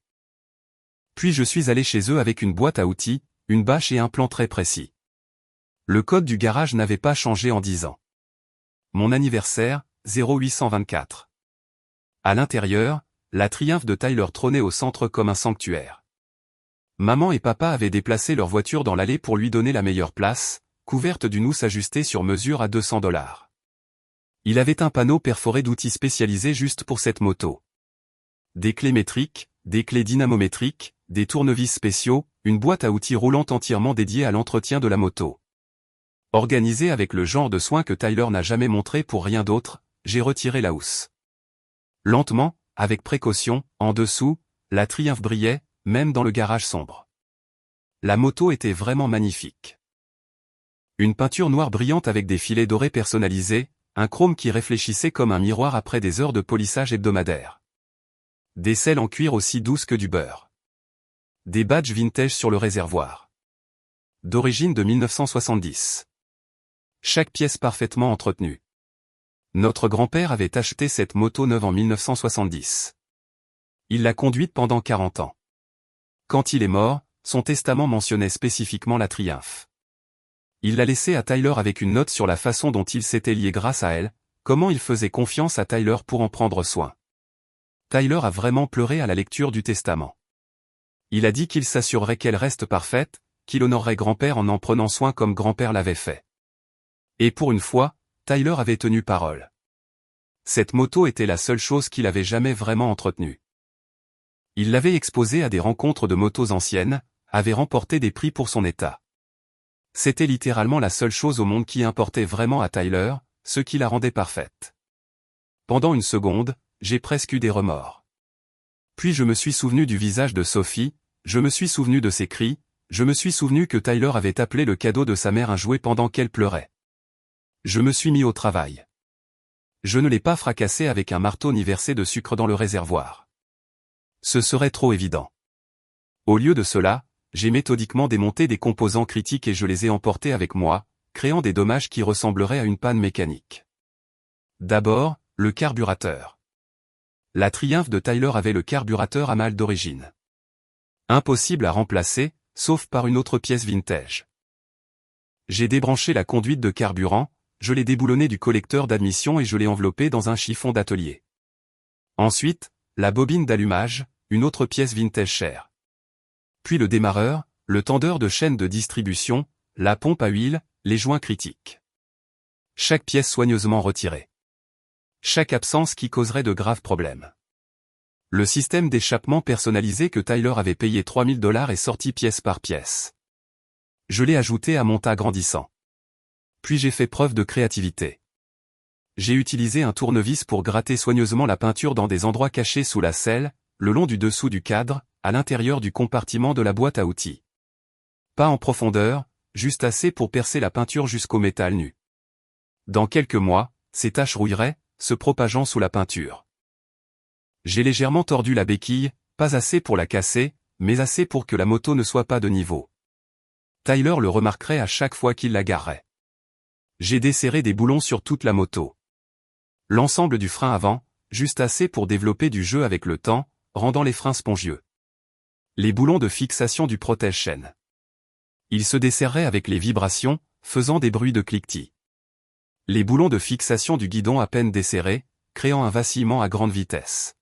Puis je suis allé chez eux avec une boîte à outils, une bâche et un plan très précis. Le code du garage n'avait pas changé en 10 ans. Mon anniversaire, 0824. À l'intérieur, la Triumph de Tyler trônait au centre comme un sanctuaire. Maman et papa avaient déplacé leur voiture dans l'allée pour lui donner la meilleure place, couverte d'une housse ajustée sur mesure à $200. Il avait un panneau perforé d'outils spécialisés juste pour cette moto. Des clés métriques, des clés dynamométriques, des tournevis spéciaux, une boîte à outils roulante entièrement dédiée à l'entretien de la moto. Organisée avec le genre de soin que Tyler n'a jamais montré pour rien d'autre, j'ai retiré la housse. Lentement, avec précaution, en dessous, la Triumph brillait, même dans le garage sombre. La moto était vraiment magnifique. Une peinture noire brillante avec des filets dorés personnalisés, un chrome qui réfléchissait comme un miroir après des heures de polissage hebdomadaire. Des selles en cuir aussi douces que du beurre. Des badges vintage sur le réservoir. D'origine de 1970. Chaque pièce parfaitement entretenue. Notre grand-père avait acheté cette moto neuve en 1970. Il l'a conduite pendant 40 ans. Quand il est mort, son testament mentionnait spécifiquement la Triumph. Il l'a laissée à Tyler avec une note sur la façon dont il s'était lié grâce à elle, comment il faisait confiance à Tyler pour en prendre soin. Tyler a vraiment pleuré à la lecture du testament. Il a dit qu'il s'assurerait qu'elle reste parfaite, qu'il honorerait grand-père en prenant soin comme grand-père l'avait fait. Et pour une fois, Tyler avait tenu parole. Cette moto était la seule chose qu'il avait jamais vraiment entretenue. Il l'avait exposée à des rencontres de motos anciennes, avait remporté des prix pour son état. C'était littéralement la seule chose au monde qui importait vraiment à Tyler, ce qui la rendait parfaite. Pendant une seconde, j'ai presque eu des remords. Puis je me suis souvenu du visage de Sophie, je me suis souvenu de ses cris, je me suis souvenu que Tyler avait appelé le cadeau de sa mère un jouet pendant qu'elle pleurait. Je me suis mis au travail. Je ne l'ai pas fracassé avec un marteau ni versé de sucre dans le réservoir. Ce serait trop évident. Au lieu de cela, j'ai méthodiquement démonté des composants critiques et je les ai emportés avec moi, créant des dommages qui ressembleraient à une panne mécanique. D'abord, le carburateur. La Triumph de Tyler avait le carburateur à mal d'origine. Impossible à remplacer, sauf par une autre pièce vintage. J'ai débranché la conduite de carburant, je l'ai déboulonné du collecteur d'admission et je l'ai enveloppé dans un chiffon d'atelier. Ensuite, la bobine d'allumage, une autre pièce vintage chère. Puis le démarreur, le tendeur de chaîne de distribution, la pompe à huile, les joints critiques. Chaque pièce soigneusement retirée. Chaque absence qui causerait de graves problèmes. Le système d'échappement personnalisé que Tyler avait payé $3000 est sorti pièce par pièce. Je l'ai ajouté à mon tas grandissant. Puis j'ai fait preuve de créativité. J'ai utilisé un tournevis pour gratter soigneusement la peinture dans des endroits cachés sous la selle, le long du dessous du cadre, à l'intérieur du compartiment de la boîte à outils. Pas en profondeur, juste assez pour percer la peinture jusqu'au métal nu. Dans quelques mois, ces taches rouilleraient, se propageant sous la peinture. J'ai légèrement tordu la béquille, pas assez pour la casser, mais assez pour que la moto ne soit pas de niveau. Tyler le remarquerait à chaque fois qu'il la garerait. J'ai desserré des boulons sur toute la moto. L'ensemble du frein avant, juste assez pour développer du jeu avec le temps, rendant les freins spongieux. Les boulons de fixation du protège-chaîne. Ils se desserraient avec les vibrations, faisant des bruits de cliquetis. Les boulons de fixation du guidon à peine desserrés, créant un vacillement à grande vitesse.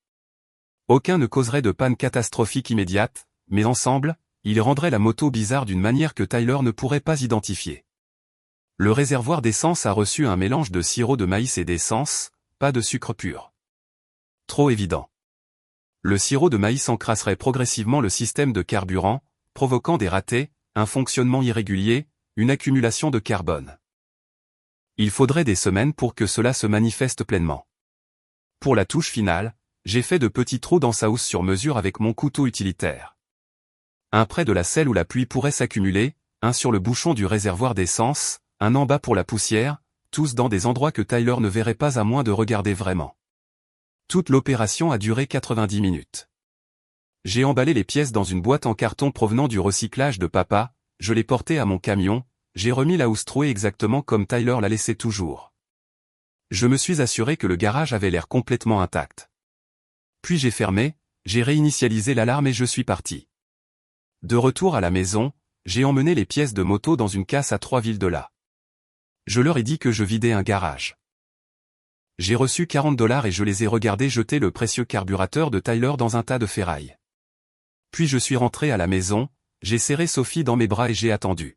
Aucun ne causerait de panne catastrophique immédiate, mais ensemble, il rendrait la moto bizarre d'une manière que Tyler ne pourrait pas identifier. Le réservoir d'essence a reçu un mélange de sirop de maïs et d'essence, pas de sucre pur. Trop évident. Le sirop de maïs encrasserait progressivement le système de carburant, provoquant des ratés, un fonctionnement irrégulier, une accumulation de carbone. Il faudrait des semaines pour que cela se manifeste pleinement. Pour la touche finale, j'ai fait de petits trous dans sa housse sur mesure avec mon couteau utilitaire. Un près de la selle où la pluie pourrait s'accumuler, un sur le bouchon du réservoir d'essence, un en bas pour la poussière, tous dans des endroits que Tyler ne verrait pas à moins de regarder vraiment. Toute l'opération a duré 90 minutes. J'ai emballé les pièces dans une boîte en carton provenant du recyclage de papa, je l'ai portée à mon camion, j'ai remis la housse trouée exactement comme Tyler la laissait toujours. Je me suis assuré que le garage avait l'air complètement intact. Puis j'ai fermé, j'ai réinitialisé l'alarme et je suis parti. De retour à la maison, j'ai emmené les pièces de moto dans une casse à 3 villes de là. Je leur ai dit que je vidais un garage. J'ai reçu $40 et je les ai regardés jeter le précieux carburateur de Tyler dans un tas de ferraille. Puis je suis rentré à la maison, j'ai serré Sophie dans mes bras et j'ai attendu.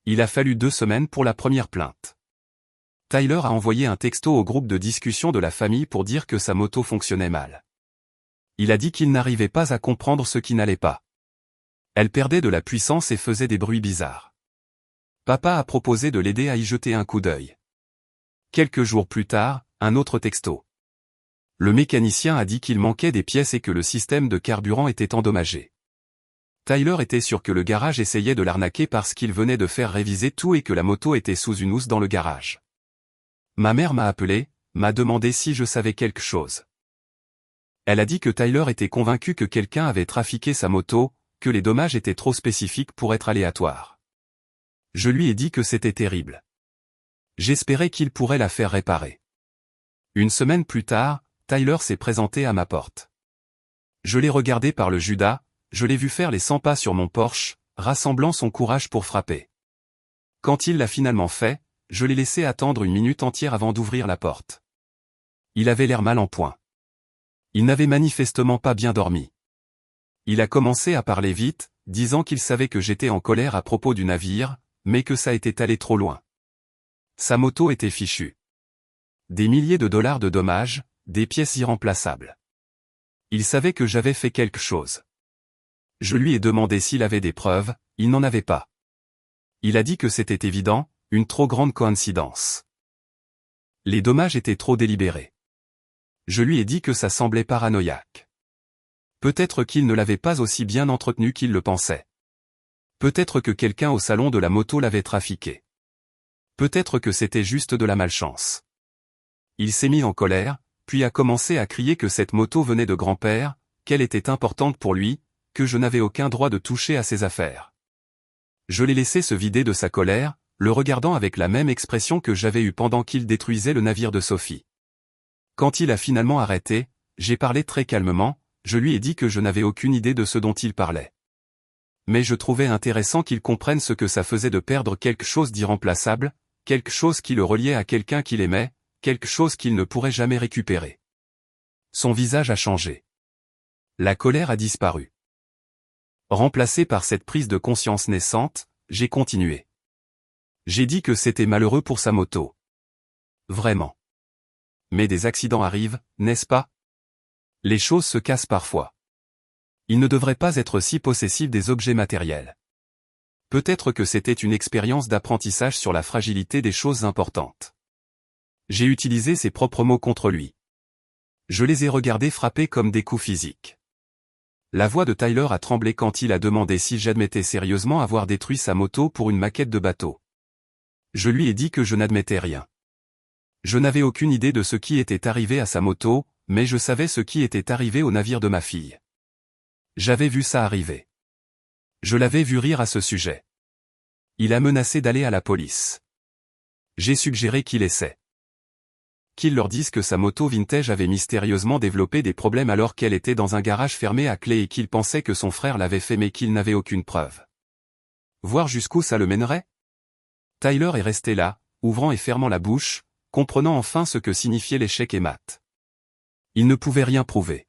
Il a fallu 2 semaines pour la première plainte. Tyler a envoyé un texto au groupe de discussion de la famille pour dire que sa moto fonctionnait mal. Il a dit qu'il n'arrivait pas à comprendre ce qui n'allait pas. Elle perdait de la puissance et faisait des bruits bizarres. Papa a proposé de l'aider à y jeter un coup d'œil. Quelques jours plus tard, un autre texto. Le mécanicien a dit qu'il manquait des pièces et que le système de carburant était endommagé. Tyler était sûr que le garage essayait de l'arnaquer parce qu'il venait de faire réviser tout et que la moto était sous une housse dans le garage. Ma mère m'a appelé, m'a demandé si je savais quelque chose. Elle a dit que Tyler était convaincu que quelqu'un avait trafiqué sa moto, que les dommages étaient trop spécifiques pour être aléatoires. Je lui ai dit que c'était terrible. J'espérais qu'il pourrait la faire réparer. Une semaine plus tard, Tyler s'est présenté à ma porte. Je l'ai regardé par le Judas, je l'ai vu faire les 100 pas sur mon Porsche, rassemblant son courage pour frapper. Quand il l'a finalement fait, je l'ai laissé attendre une minute entière avant d'ouvrir la porte. Il avait l'air mal en point. Il n'avait manifestement pas bien dormi. Il a commencé à parler vite, disant qu'il savait que j'étais en colère à propos du navire, mais que ça était allé trop loin. Sa moto était fichue. Des milliers de dollars de dommages, des pièces irremplaçables. Il savait que j'avais fait quelque chose. Je lui ai demandé s'il avait des preuves, il n'en avait pas. Il a dit que c'était évident, une trop grande coïncidence. Les dommages étaient trop délibérés. Je lui ai dit que ça semblait paranoïaque. Peut-être qu'il ne l'avait pas aussi bien entretenu qu'il le pensait. Peut-être que quelqu'un au salon de la moto l'avait trafiqué. Peut-être que c'était juste de la malchance. Il s'est mis en colère, puis a commencé à crier que cette moto venait de grand-père, qu'elle était importante pour lui, que je n'avais aucun droit de toucher à ses affaires. Je l'ai laissé se vider de sa colère, le regardant avec la même expression que j'avais eue pendant qu'il détruisait le navire de Sophie. Quand il a finalement arrêté, j'ai parlé très calmement, je lui ai dit que je n'avais aucune idée de ce dont il parlait. Mais je trouvais intéressant qu'il comprenne ce que ça faisait de perdre quelque chose d'irremplaçable, quelque chose qui le reliait à quelqu'un qu'il aimait, quelque chose qu'il ne pourrait jamais récupérer. Son visage a changé. La colère a disparu. Remplacé par cette prise de conscience naissante, j'ai continué. J'ai dit que c'était malheureux pour sa moto. Vraiment. Mais des accidents arrivent, n'est-ce pas? Les choses se cassent parfois. Il ne devrait pas être si possessif des objets matériels. Peut-être que c'était une expérience d'apprentissage sur la fragilité des choses importantes. J'ai utilisé ses propres mots contre lui. Je les ai regardés frapper comme des coups physiques. La voix de Tyler a tremblé quand il a demandé si j'admettais sérieusement avoir détruit sa moto pour une maquette de bateau. Je lui ai dit que je n'admettais rien. Je n'avais aucune idée de ce qui était arrivé à sa moto, mais je savais ce qui était arrivé au navire de ma fille. J'avais vu ça arriver. Je l'avais vu rire à ce sujet. Il a menacé d'aller à la police. J'ai suggéré qu'il essaie. Qu'il leur dise que sa moto vintage avait mystérieusement développé des problèmes alors qu'elle était dans un garage fermé à clé et qu'il pensait que son frère l'avait fait mais qu'il n'avait aucune preuve. Voir jusqu'où ça le mènerait? Tyler est resté là, ouvrant et fermant la bouche, comprenant enfin ce que signifiait l'échec et mat. Il ne pouvait rien prouver.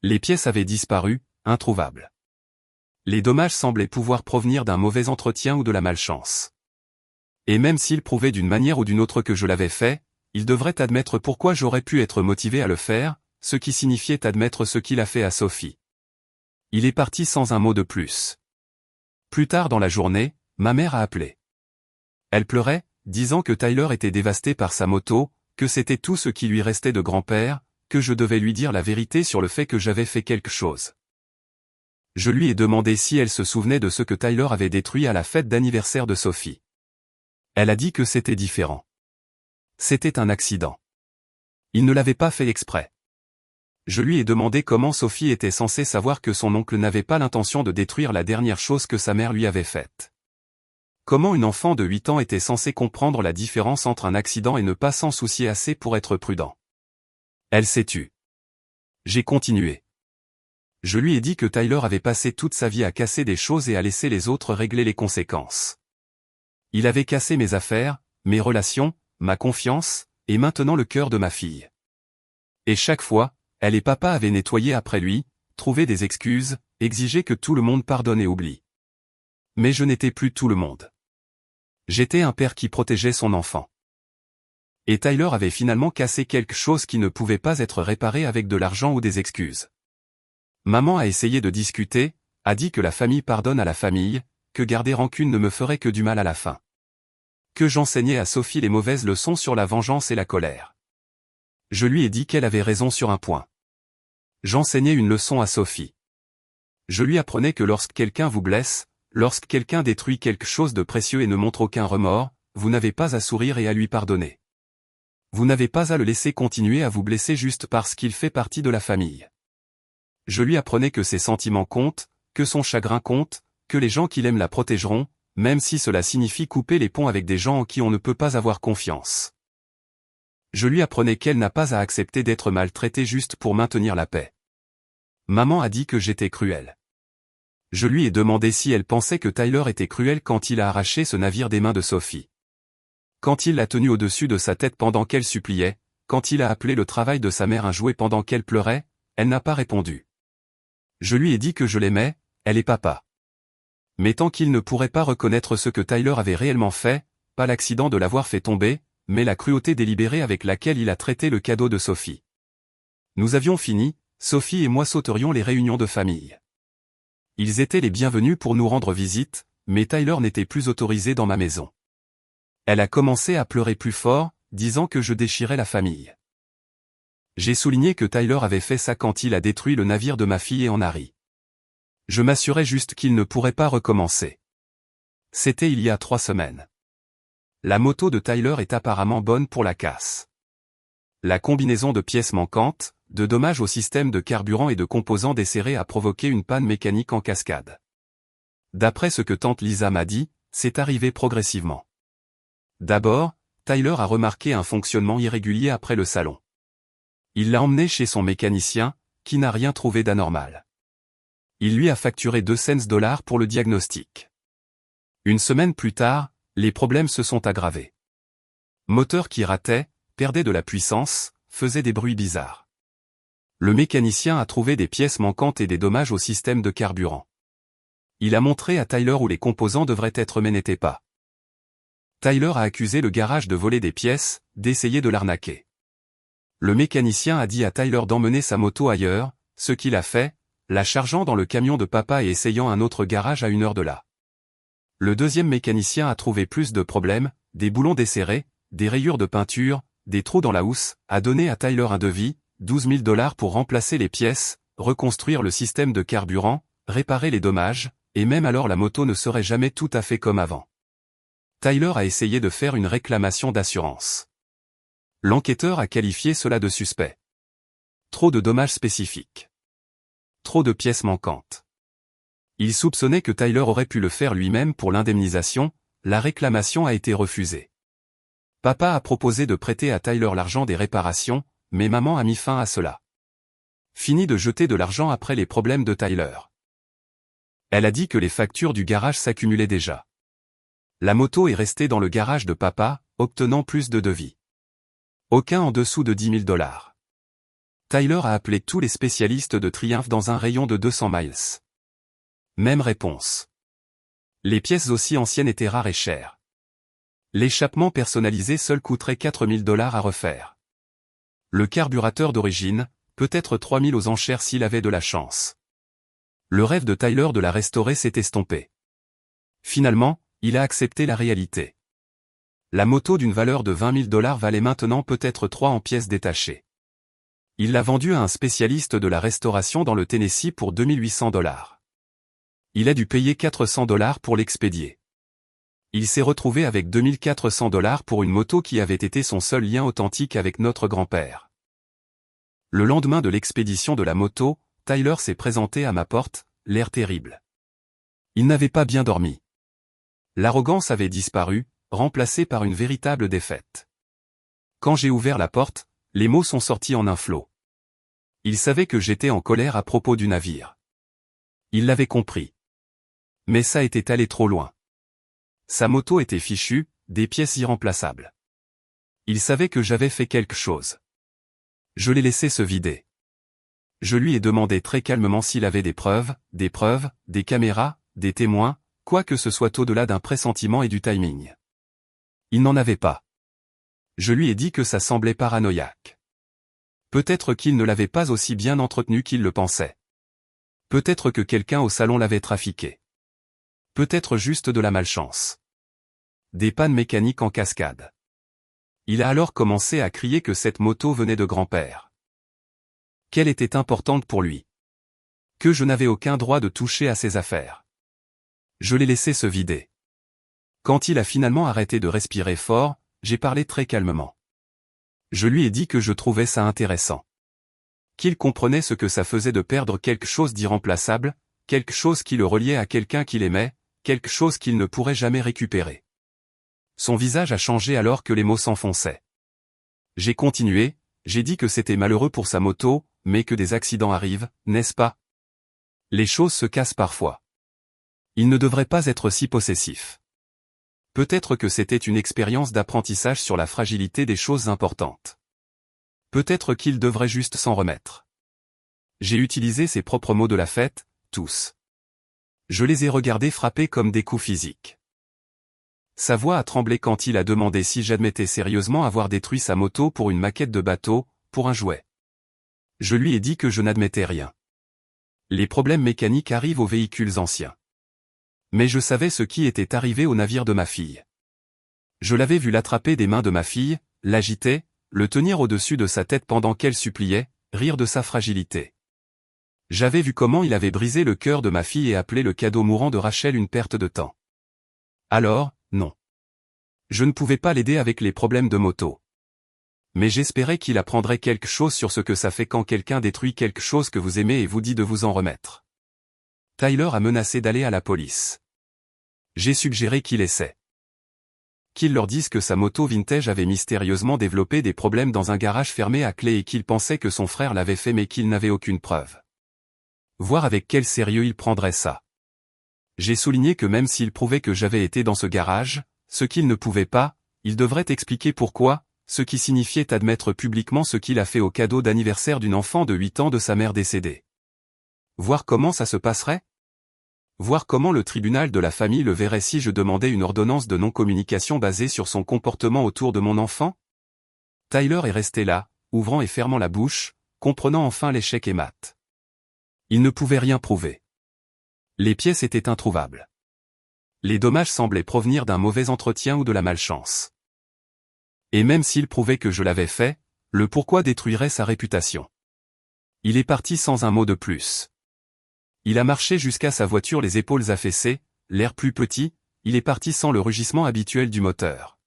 Les pièces avaient disparu, introuvables. Les dommages semblaient pouvoir provenir d'un mauvais entretien ou de la malchance. Et même s'il prouvait d'une manière ou d'une autre que je l'avais fait, il devrait admettre pourquoi j'aurais pu être motivé à le faire, ce qui signifiait admettre ce qu'il a fait à Sophie. Il est parti sans un mot de plus. Plus tard dans la journée, ma mère a appelé. Elle pleurait, disant que Tyler était dévasté par sa moto, que c'était tout ce qui lui restait de grand-père, que je devais lui dire la vérité sur le fait que j'avais fait quelque chose. Je lui ai demandé si elle se souvenait de ce que Tyler avait détruit à la fête d'anniversaire de Sophie. Elle a dit que c'était différent. C'était un accident. Il ne l'avait pas fait exprès. Je lui ai demandé comment Sophie était censée savoir que son oncle n'avait pas l'intention de détruire la dernière chose que sa mère lui avait faite. Comment une enfant de 8 ans était censée comprendre la différence entre un accident et ne pas s'en soucier assez pour être prudent. Elle s'est tue. J'ai continué. Je lui ai dit que Tyler avait passé toute sa vie à casser des choses et à laisser les autres régler les conséquences. Il avait cassé mes affaires, mes relations, ma confiance, et maintenant le cœur de ma fille. Et chaque fois, elle et papa avaient nettoyé après lui, trouvé des excuses, exigé que tout le monde pardonne et oublie. Mais je n'étais plus tout le monde. J'étais un père qui protégeait son enfant. Et Tyler avait finalement cassé quelque chose qui ne pouvait pas être réparé avec de l'argent ou des excuses. Maman a essayé de discuter, a dit que la famille pardonne à la famille, que garder rancune ne me ferait que du mal à la fin. Que j'enseignais à Sophie les mauvaises leçons sur la vengeance et la colère. Je lui ai dit qu'elle avait raison sur un point. J'enseignais une leçon à Sophie. Je lui apprenais que lorsque quelqu'un vous blesse, lorsque quelqu'un détruit quelque chose de précieux et ne montre aucun remords, vous n'avez pas à sourire et à lui pardonner. Vous n'avez pas à le laisser continuer à vous blesser juste parce qu'il fait partie de la famille. Je lui apprenais que ses sentiments comptent, que son chagrin compte, que les gens qu'il aime la protégeront, même si cela signifie couper les ponts avec des gens en qui on ne peut pas avoir confiance. Je lui apprenais qu'elle n'a pas à accepter d'être maltraitée juste pour maintenir la paix. Maman a dit que j'étais cruel. Je lui ai demandé si elle pensait que Tyler était cruel quand il a arraché ce navire des mains de Sophie. Quand il l'a tenu au-dessus de sa tête pendant qu'elle suppliait, quand il a appelé le travail de sa mère un jouet pendant qu'elle pleurait, elle n'a pas répondu. Je lui ai dit que je l'aimais, elle et papa. Mais tant qu'il ne pourrait pas reconnaître ce que Tyler avait réellement fait, pas l'accident de l'avoir fait tomber, mais la cruauté délibérée avec laquelle il a traité le cadeau de Sophie. Nous avions fini, Sophie et moi sauterions les réunions de famille. Ils étaient les bienvenus pour nous rendre visite, mais Tyler n'était plus autorisé dans ma maison. Elle a commencé à pleurer plus fort, disant que je déchirais la famille. J'ai souligné que Tyler avait fait ça quand il a détruit le navire de ma fille et en a ri. Je m'assurais juste qu'il ne pourrait pas recommencer. C'était il y a 3 semaines. La moto de Tyler est apparemment bonne pour la casse. La combinaison de pièces manquantes, de dommages au système de carburant et de composants desserrés a provoqué une panne mécanique en cascade. D'après ce que tante Lisa m'a dit, c'est arrivé progressivement. D'abord, Tyler a remarqué un fonctionnement irrégulier après le salon. Il l'a emmené chez son mécanicien, qui n'a rien trouvé d'anormal. Il lui a facturé 200 $ pour le diagnostic. Une semaine plus tard, les problèmes se sont aggravés. Moteur qui ratait, perdait de la puissance, faisait des bruits bizarres. Le mécanicien a trouvé des pièces manquantes et des dommages au système de carburant. Il a montré à Tyler où les composants devraient être mais n'étaient pas. Tyler a accusé le garage de voler des pièces, d'essayer de l'arnaquer. Le mécanicien a dit à Tyler d'emmener sa moto ailleurs, ce qu'il a fait, la chargeant dans le camion de papa et essayant un autre garage à 1 heure de là. Le deuxième mécanicien a trouvé plus de problèmes, des boulons desserrés, des rayures de peinture, des trous dans la housse, a donné à Tyler un devis, 12 000 $ pour remplacer les pièces, reconstruire le système de carburant, réparer les dommages, et même alors la moto ne serait jamais tout à fait comme avant. Tyler a essayé de faire une réclamation d'assurance. L'enquêteur a qualifié cela de suspect. Trop de dommages spécifiques. Trop de pièces manquantes. Il soupçonnait que Tyler aurait pu le faire lui-même pour l'indemnisation, la réclamation a été refusée. Papa a proposé de prêter à Tyler l'argent des réparations, mais maman a mis fin à cela. Fini de jeter de l'argent après les problèmes de Tyler. Elle a dit que les factures du garage s'accumulaient déjà. La moto est restée dans le garage de papa, obtenant plus de devis. Aucun en dessous de 10 000 $. Tyler a appelé tous les spécialistes de Triumph dans un rayon de 200 miles. Même réponse. Les pièces aussi anciennes étaient rares et chères. L'échappement personnalisé seul coûterait 4 000 $ à refaire. Le carburateur d'origine, peut-être 3 000 aux enchères s'il avait de la chance. Le rêve de Tyler de la restaurer s'est estompé. Finalement, il a accepté la réalité. La moto d'une valeur de 20 000 $ valait maintenant peut-être 3 en pièces détachées. Il l'a vendue à un spécialiste de la restauration dans le Tennessee pour 2 800 $. Il a dû payer 400 $ pour l'expédier. Il s'est retrouvé avec 2 400 $ pour une moto qui avait été son seul lien authentique avec notre grand-père. Le lendemain de l'expédition de la moto, Tyler s'est présenté à ma porte, l'air terrible. Il n'avait pas bien dormi. L'arrogance avait disparu, remplacée par une véritable défaite. Quand j'ai ouvert la porte, les mots sont sortis en un flot. Il savait que j'étais en colère à propos du navire. Il l'avait compris. Mais ça était allé trop loin. Sa moto était fichue, des pièces irremplaçables. Il savait que j'avais fait quelque chose. Je l'ai laissé se vider. Je lui ai demandé très calmement s'il avait des preuves, des caméras, des témoins, quoi que ce soit au-delà d'un pressentiment et du timing. Il n'en avait pas. Je lui ai dit que ça semblait paranoïaque. Peut-être qu'il ne l'avait pas aussi bien entretenu qu'il le pensait. Peut-être que quelqu'un au salon l'avait trafiqué. Peut-être juste de la malchance. Des pannes mécaniques en cascade. Il a alors commencé à crier que cette moto venait de grand-père. Qu'elle était importante pour lui. Que je n'avais aucun droit de toucher à ses affaires. Je l'ai laissé se vider. Quand il a finalement arrêté de respirer fort, j'ai parlé très calmement. Je lui ai dit que je trouvais ça intéressant. Qu'il comprenait ce que ça faisait de perdre quelque chose d'irremplaçable, quelque chose qui le reliait à quelqu'un qu'il aimait, quelque chose qu'il ne pourrait jamais récupérer. Son visage a changé alors que les mots s'enfonçaient. J'ai continué, j'ai dit que c'était malheureux pour sa moto, mais que des accidents arrivent, n'est-ce pas? Les choses se cassent parfois. Il ne devrait pas être si possessif. Peut-être que c'était une expérience d'apprentissage sur la fragilité des choses importantes. Peut-être qu'il devrait juste s'en remettre. J'ai utilisé ses propres mots de la fête, tous. Je les ai regardés frapper comme des coups physiques. Sa voix a tremblé quand il a demandé si j'admettais sérieusement avoir détruit sa moto pour une maquette de bateau, pour un jouet. Je lui ai dit que je n'admettais rien. Les problèmes mécaniques arrivent aux véhicules anciens. Mais je savais ce qui était arrivé au navire de ma fille. Je l'avais vu l'attraper des mains de ma fille, l'agiter, le tenir au-dessus de sa tête pendant qu'elle suppliait, rire de sa fragilité. J'avais vu comment il avait brisé le cœur de ma fille et appelé le cadeau mourant de Rachel une perte de temps. Alors, non. Je ne pouvais pas l'aider avec les problèmes de moto. Mais j'espérais qu'il apprendrait quelque chose sur ce que ça fait quand quelqu'un détruit quelque chose que vous aimez et vous dit de vous en remettre. Tyler a menacé d'aller à la police. J'ai suggéré qu'il essaie. Qu'il leur dise que sa moto vintage avait mystérieusement développé des problèmes dans un garage fermé à clé et qu'il pensait que son frère l'avait fait mais qu'il n'avait aucune preuve. Voir avec quel sérieux il prendrait ça. J'ai souligné que même s'il prouvait que j'avais été dans ce garage, ce qu'il ne pouvait pas, il devrait expliquer pourquoi, ce qui signifiait admettre publiquement ce qu'il a fait au cadeau d'anniversaire d'une enfant de 8 ans de sa mère décédée. Voir comment ça se passerait? Voir comment le tribunal de la famille le verrait si je demandais une ordonnance de non-communication basée sur son comportement autour de mon enfant? Tyler est resté là, ouvrant et fermant la bouche, comprenant enfin l'échec et mat. Il ne pouvait rien prouver. Les pièces étaient introuvables. Les dommages semblaient provenir d'un mauvais entretien ou de la malchance. Et même s'il prouvait que je l'avais fait, le pourquoi détruirait sa réputation. Il est parti sans un mot de plus. Il a marché jusqu'à sa voiture les épaules affaissées, l'air plus petit, il est parti sans le rugissement habituel du moteur.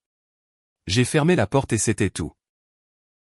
J'ai fermé la porte et c'était tout.